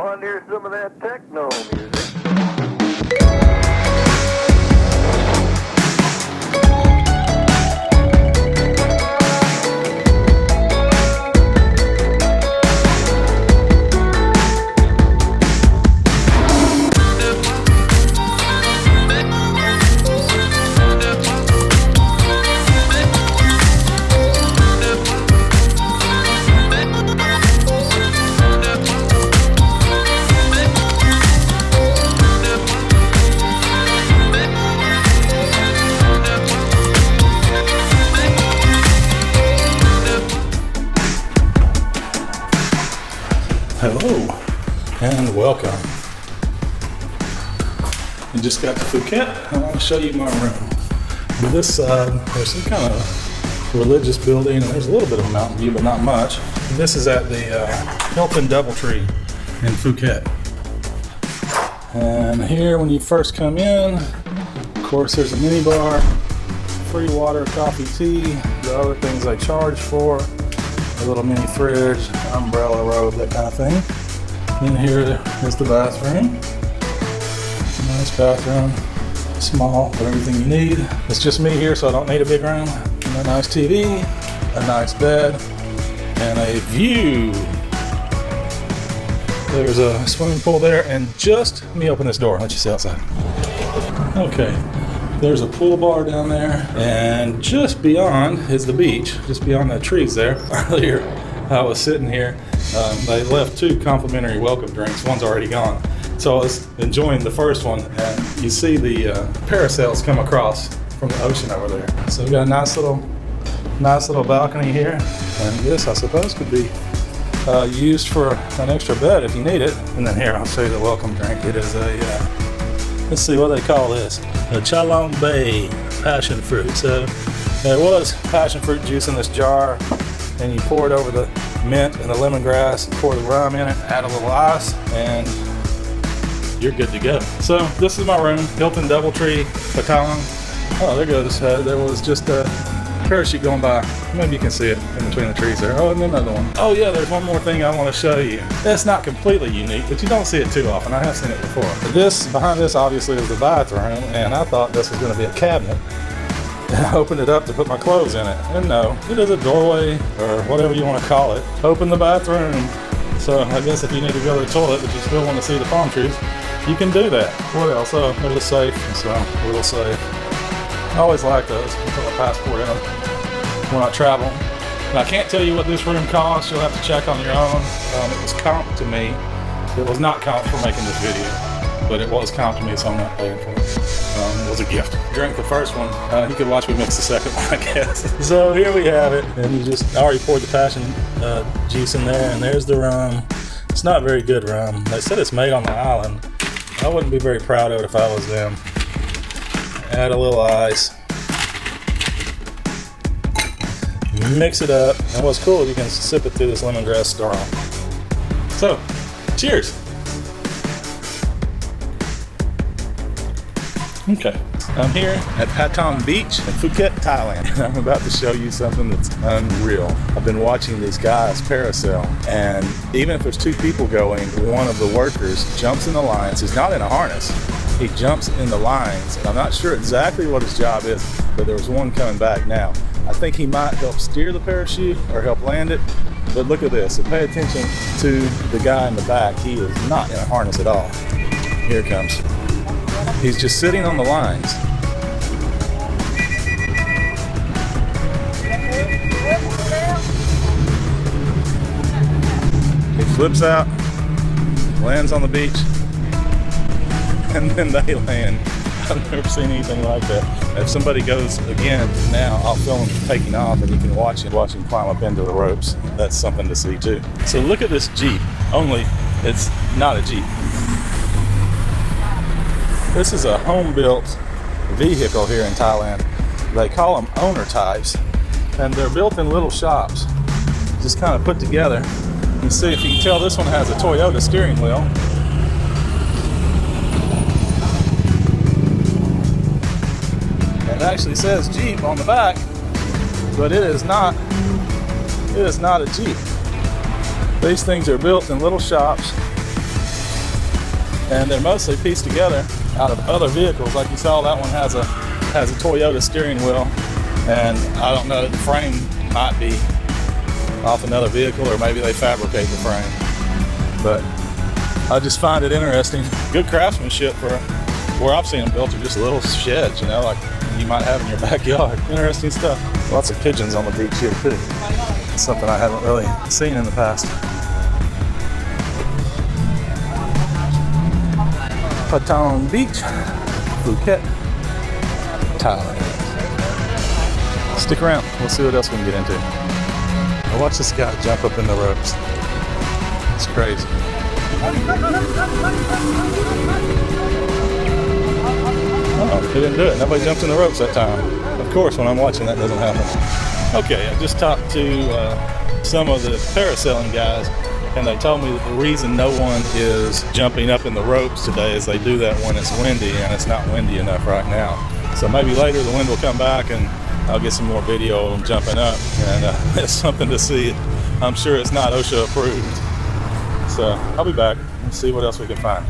Want to hear some of that techno music? Hello and welcome. We just got to Phuket. I want to show you my room. On this side, there's some kind of religious building, and there's a little bit of a mountain view, but not much. And this is at the Hilton Doubletree in Phuket. And here, when you first come in, of course, there's a mini bar, free water, coffee, tea, the other things I charge for. A little mini fridge, umbrella robe, that kind of thing. And here is the bathroom. Nice bathroom, small, but everything you need. It's just me here, so I don't need a big room. And a nice TV, a nice bed, and a view. There's a swimming pool there, and just let me open this door, let you see outside. Okay. There's a pool bar down there, and just beyond is the beach, just beyond the trees there. Earlier, I was sitting here. They left 2 complimentary welcome drinks. One's already gone. So I was enjoying the first one, and you see the parasails come across from the ocean over there. So we got a nice little balcony here, and this, I suppose, could be used for an extra bed if you need it. And then here, I'll show you the welcome drink. It is a let's see what they call this. A Chalong Bay passion fruit. So there was passion fruit juice in this jar, and you pour it over the mint and the lemongrass, pour the rum in it, add a little ice, and you're good to go. So this is my room, Hilton Doubletree, Patong. Oh, there goes. There was just a parachute going by. Maybe you can see it in between the trees there. Oh, and another one. Oh yeah, there's one more thing I want to show you. It's not completely unique, but you don't see it too often. I have seen it before. Behind this obviously is the bathroom, and I thought this was going to be a cabinet. And I opened it up to put my clothes in it. And no, it is a doorway, or whatever you want to call it. Open the bathroom. So I guess if you need to go to the toilet, but you still want to see the palm trees, you can do that. What else? Oh, a little safe. So a little safe. I always like those. I put my passport in when I travel. And I can't tell you what this room costs. You'll have to check on your own. It was comped to me. It was not comped for making this video, but it was comped to me, so I'm not paying for it. It was a gift. Drank the first one. You can watch me mix the second one, I guess. So here we have it. And I already poured the passion juice in there, and there's the rum. It's not very good rum. They said it's made on the island. I wouldn't be very proud of it if I was them. Add a little ice. Mix it up. And what's cool is you can sip it through this lemongrass straw. So, cheers. Okay. I'm here at Patong Beach in Phuket, Thailand. I'm about to show you something that's unreal. I've been watching these guys parasail, and even if there's 2 people going, one of the workers jumps in the lines. He's not in a harness. He jumps in the lines, and I'm not sure exactly what his job is, but there was one coming back now. I think he might help steer the parachute or help land it, but look at this. So pay attention to the guy in the back. He is not in a harness at all. Here it comes. He's just sitting on the lines. He flips out, lands on the beach, and then they land. I've never seen anything like that. If somebody goes again now, I'll film them taking off, and you can watch him climb up into the ropes. That's something to see too. So look at this Jeep, only it's not a Jeep. This is a home-built vehicle here in Thailand. They call them owner types, and they're built in little shops, just kind of put together. You see, if you can tell, this one has a Toyota steering wheel. It actually says Jeep on the back, but it is not a Jeep. These things are built in little shops, and they're mostly pieced together out of other vehicles. Like you saw, that one has a Toyota steering wheel, and I don't know, the frame might be off another vehicle, or maybe they fabricate the frame. But I just find it interesting. Good craftsmanship for where I've seen them built, are just little sheds, you know, like you might have in your backyard. Interesting stuff. Lots of pigeons on the beach here too. It's something I haven't really seen in the past. Patong Beach, Phuket, Thailand. Stick around, we'll see what else we can get into. Now watch this guy jump up in the ropes. It's crazy. Oh, he didn't do it. Nobody jumped in the ropes that time. Of course, when I'm watching, that doesn't happen. Okay, I just talked to some of the parasailing guys, and they told me that the reason no one is jumping up in the ropes today is they do that when it's windy, and it's not windy enough right now. So maybe later the wind will come back, and I'll get some more video of them jumping up, and it's something to see. I'm sure it's not OSHA approved. So I'll be back and see what else we can find.